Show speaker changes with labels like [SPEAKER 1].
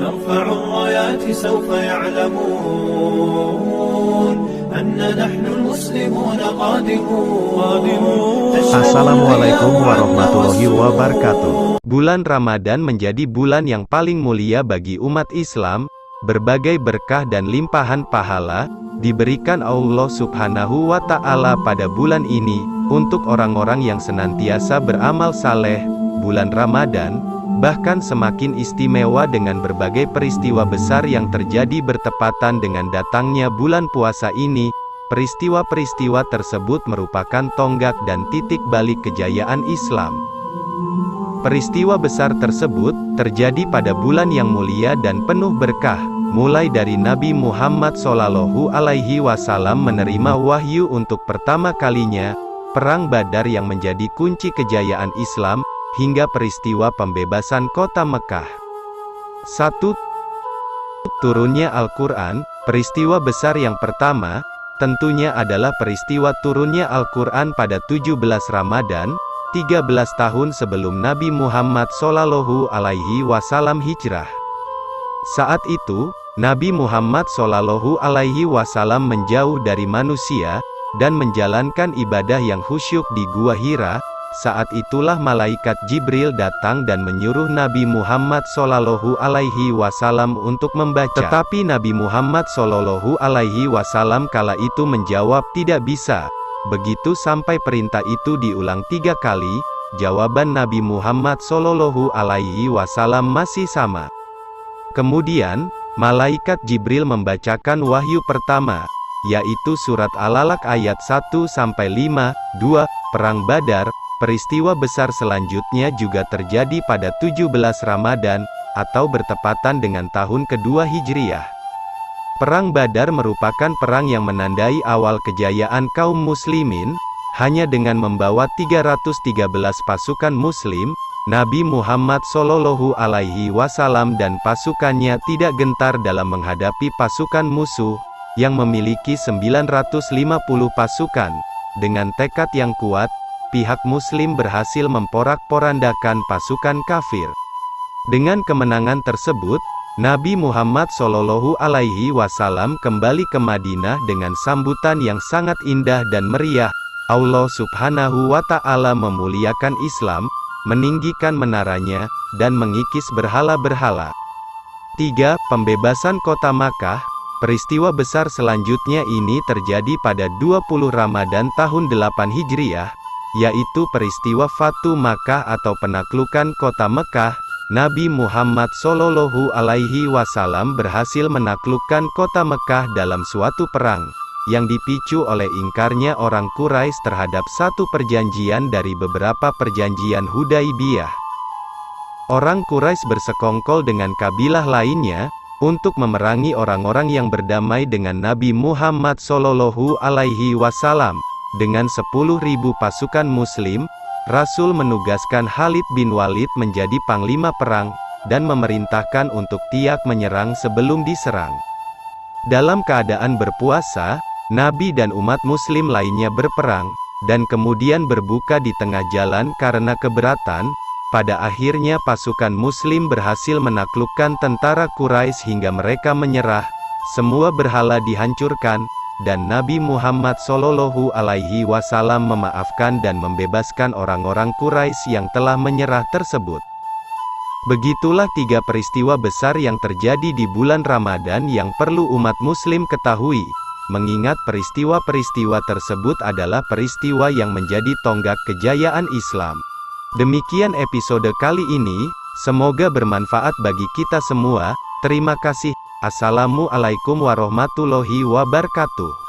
[SPEAKER 1] نرفع الرايات سوف يعلمون أن نحن المسلمون قادمون.
[SPEAKER 2] Assalamualaikum warahmatullahi wabarakatuh. Bulan Ramadan menjadi bulan yang paling mulia bagi umat Islam. Berbagai berkah dan limpahan pahala diberikan Allah Subhanahu wa Ta'ala pada bulan ini untuk orang-orang yang senantiasa beramal saleh. Bulan Ramadan bahkan semakin istimewa dengan berbagai peristiwa besar yang terjadi bertepatan dengan datangnya bulan puasa ini. Peristiwa-peristiwa tersebut merupakan tonggak dan titik balik kejayaan Islam. Peristiwa besar tersebut terjadi pada bulan yang mulia dan penuh berkah, mulai dari Nabi Muhammad SAW menerima wahyu untuk pertama kalinya, Perang Badar yang menjadi kunci kejayaan Islam, hingga peristiwa pembebasan kota Mekah. 1. Turunnya Al-Quran. Peristiwa besar yang pertama tentunya adalah peristiwa turunnya Al-Quran pada 17 Ramadan, 13 tahun sebelum Nabi Muhammad SAW hijrah. Saat itu, Nabi Muhammad SAW menjauh dari manusia, dan menjalankan ibadah yang khusyuk di Gua Hira. Saat itulah malaikat Jibril datang dan menyuruh Nabi Muhammad SAW untuk membaca. Tetapi Nabi Muhammad SAW kala itu menjawab tidak bisa. Begitu sampai perintah itu diulang 3 kali, jawaban Nabi Muhammad SAW masih sama. Kemudian, malaikat Jibril membacakan wahyu pertama, yaitu surat Al-Alaq ayat 1-5, 2, Perang Badar. Peristiwa besar selanjutnya juga terjadi pada 17 Ramadan, atau bertepatan dengan tahun kedua Hijriyah. Perang Badar merupakan perang yang menandai awal kejayaan kaum muslimin. Hanya dengan membawa 313 pasukan muslim, Nabi Muhammad SAW dan pasukannya tidak gentar dalam menghadapi pasukan musuh, yang memiliki 950 pasukan. Dengan tekad yang kuat, pihak muslim berhasil memporak-porandakan pasukan kafir. Dengan kemenangan tersebut, Nabi Muhammad SAW kembali ke Madinah dengan sambutan yang sangat indah dan meriah. Allah Subhanahu wa Ta'ala memuliakan Islam, meninggikan menaranya, dan mengikis berhala-berhala. 3. Pembebasan kota Makkah. Peristiwa besar selanjutnya ini terjadi pada 20 Ramadan tahun 8 Hijriyah, yaitu peristiwa Fatu Makkah atau penaklukan kota Mekah. Nabi Muhammad SAW berhasil menaklukkan kota Mekah dalam suatu perang, yang dipicu oleh ingkarnya orang Quraisy terhadap satu perjanjian dari beberapa perjanjian Hudaibiyah. Orang Quraisy bersekongkol dengan kabilah lainnya, untuk memerangi orang-orang yang berdamai dengan Nabi Muhammad SAW. Dengan 10.000 pasukan muslim, Rasul menugaskan Khalid bin Walid menjadi panglima perang, dan memerintahkan untuk tidak menyerang sebelum diserang. Dalam keadaan berpuasa, Nabi dan umat muslim lainnya berperang, dan kemudian berbuka di tengah jalan karena keberatan. Pada akhirnya pasukan muslim berhasil menaklukkan tentara Quraisy hingga mereka menyerah, semua berhala dihancurkan, dan Nabi Muhammad SAW memaafkan dan membebaskan orang-orang Quraisy yang telah menyerah tersebut. Begitulah 3 peristiwa besar yang terjadi di bulan Ramadan yang perlu umat muslim ketahui, mengingat peristiwa-peristiwa tersebut adalah peristiwa yang menjadi tonggak kejayaan Islam. Demikian episode kali ini, semoga bermanfaat bagi kita semua. Terima kasih. Assalamualaikum warahmatullahi wabarakatuh.